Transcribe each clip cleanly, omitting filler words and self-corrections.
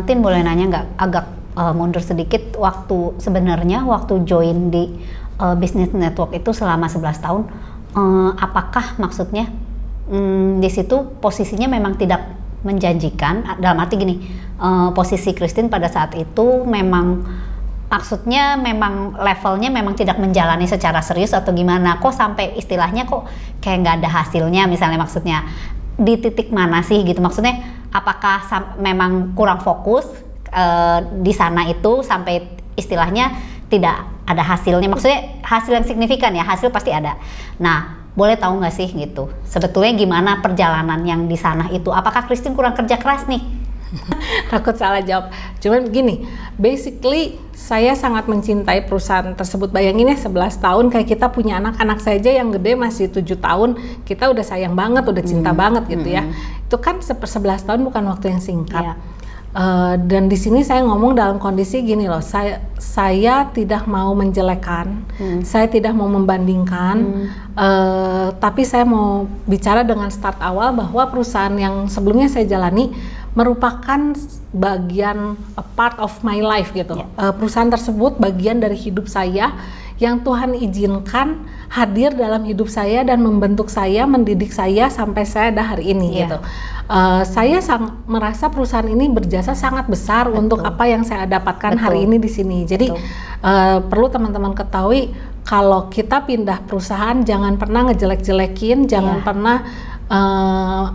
Tin boleh nanya nggak, agak mundur sedikit, sebenarnya waktu join di Business Network itu selama 11 tahun, apakah maksudnya di situ posisinya memang tidak menjanjikan, dalam arti gini, posisi Christine pada saat itu memang maksudnya memang levelnya memang tidak menjalani secara serius atau gimana, kok sampai istilahnya kok kayak nggak ada hasilnya misalnya, maksudnya di titik mana sih gitu, maksudnya apakah memang kurang fokus di sana itu sampai istilahnya tidak ada hasilnya, maksudnya hasil yang signifikan ya, hasil pasti ada. Nah, boleh tahu nggak sih gitu sebetulnya gimana perjalanan yang di sana itu, apakah Christine kurang kerja keras nih? Takut salah jawab. Cuman gini, basically saya sangat mencintai perusahaan tersebut. Bayangin ya 11 tahun kayak kita punya anak saja yang gede masih 7 tahun, kita udah sayang banget, udah cinta banget gitu ya. Itu kan 11 tahun bukan waktu yang singkat. Dan di sini saya ngomong dalam kondisi gini loh, saya tidak mau menjelekkan, saya tidak mau membandingkan, tapi saya mau bicara dengan start awal bahwa perusahaan yang sebelumnya saya jalani merupakan bagian a part of my life gitu. Perusahaan tersebut bagian dari hidup saya yang Tuhan izinkan hadir dalam hidup saya dan membentuk saya, mendidik saya sampai saya ada hari ini gitu. Saya merasa perusahaan ini berjasa sangat besar untuk apa yang saya dapatkan hari ini di sini. Jadi perlu teman-teman ketahui, kalau kita pindah perusahaan jangan pernah ngejelek-jelekin, jangan pernah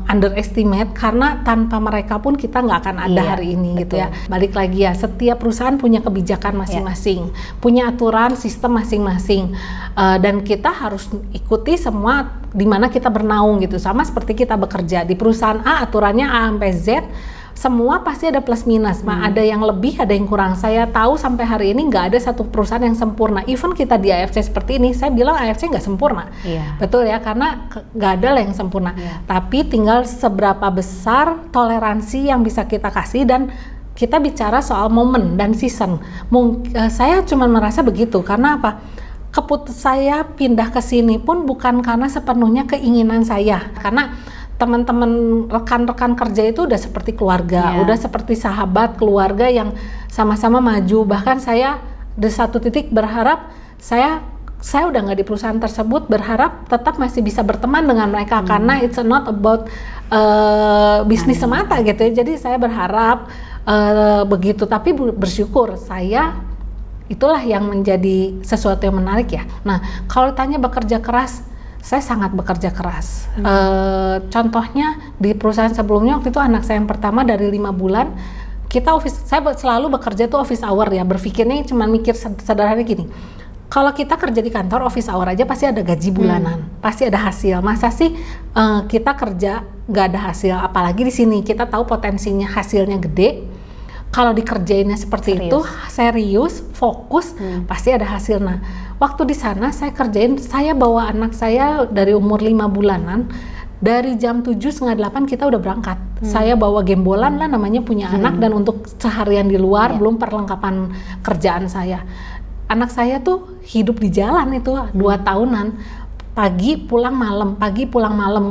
underestimate, karena tanpa mereka pun kita nggak akan ada hari ini gitu ya. Balik lagi ya, setiap perusahaan punya kebijakan masing-masing, punya aturan sistem masing-masing, dan kita harus ikuti semua di mana kita bernaung gitu. Sama seperti kita bekerja di perusahaan A, aturannya A sampai Z, semua pasti ada plus minus, ada yang lebih, ada yang kurang. Saya tahu sampai hari ini nggak ada satu perusahaan yang sempurna. Even kita di AFC seperti ini, saya bilang AFC nggak sempurna, betul ya, karena nggak ada lah yang sempurna. Tapi tinggal seberapa besar toleransi yang bisa kita kasih, dan kita bicara soal momen dan season. Saya cuma merasa begitu, karena apa? Saya pindah ke sini pun bukan karena sepenuhnya keinginan saya, karena teman-teman rekan-rekan kerja itu udah seperti keluarga, udah seperti sahabat keluarga yang sama-sama maju. Bahkan saya di satu titik berharap saya udah nggak di perusahaan tersebut, berharap tetap masih bisa berteman dengan mereka, karena it's not about bisnis semata gitu ya. Jadi saya berharap begitu, tapi bersyukur saya itulah yang menjadi sesuatu yang menarik ya. Nah, kalau tanya bekerja keras, saya sangat bekerja keras. Contohnya di perusahaan sebelumnya, waktu itu anak saya yang pertama dari 5 bulan, saya selalu bekerja tuh office hour ya, berpikirnya cuma mikir sederhana gini, kalau kita kerja di kantor office hour aja pasti ada gaji bulanan, pasti ada hasil. Masa sih kita kerja gak ada hasil? Apalagi di sini kita tahu potensinya hasilnya gede. Kalau dikerjainnya seperti itu, serius, fokus, pasti ada hasil. Nah, waktu di sana saya bawa anak saya dari umur 5 bulanan, dari jam 7:30 kita udah berangkat. Saya bawa gembolan lah namanya, punya anak, dan untuk seharian di luar, belum perlengkapan kerjaan saya. Anak saya tuh hidup di jalan itu 2 tahunan. Pagi pulang malam,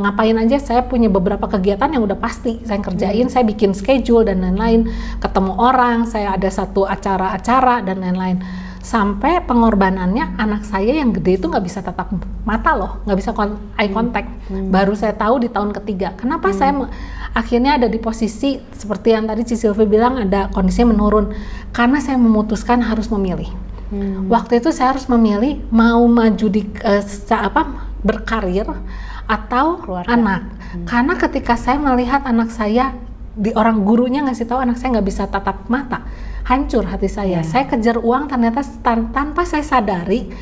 ngapain aja, saya punya beberapa kegiatan yang udah pasti saya kerjain, saya bikin schedule dan lain-lain, ketemu orang, saya ada satu acara-acara dan lain-lain, sampai pengorbanannya anak saya yang gede itu nggak bisa tatap mata loh, nggak bisa eye contact. Baru saya tahu di tahun ketiga, kenapa saya akhirnya ada di posisi seperti yang tadi Ci Sylvie bilang, ada kondisinya menurun, karena saya memutuskan harus memilih. Waktu itu saya harus memilih mau maju di berkarir atau anak. Karena ketika saya melihat anak saya, orang gurunya ngasih tahu anak saya nggak bisa tatap mata, hancur hati saya. Saya kejar uang, ternyata tanpa saya sadari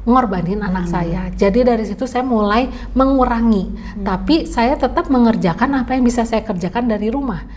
ngorbanin anak saya. Jadi dari situ saya mulai mengurangi, tapi saya tetap mengerjakan apa yang bisa saya kerjakan dari rumah.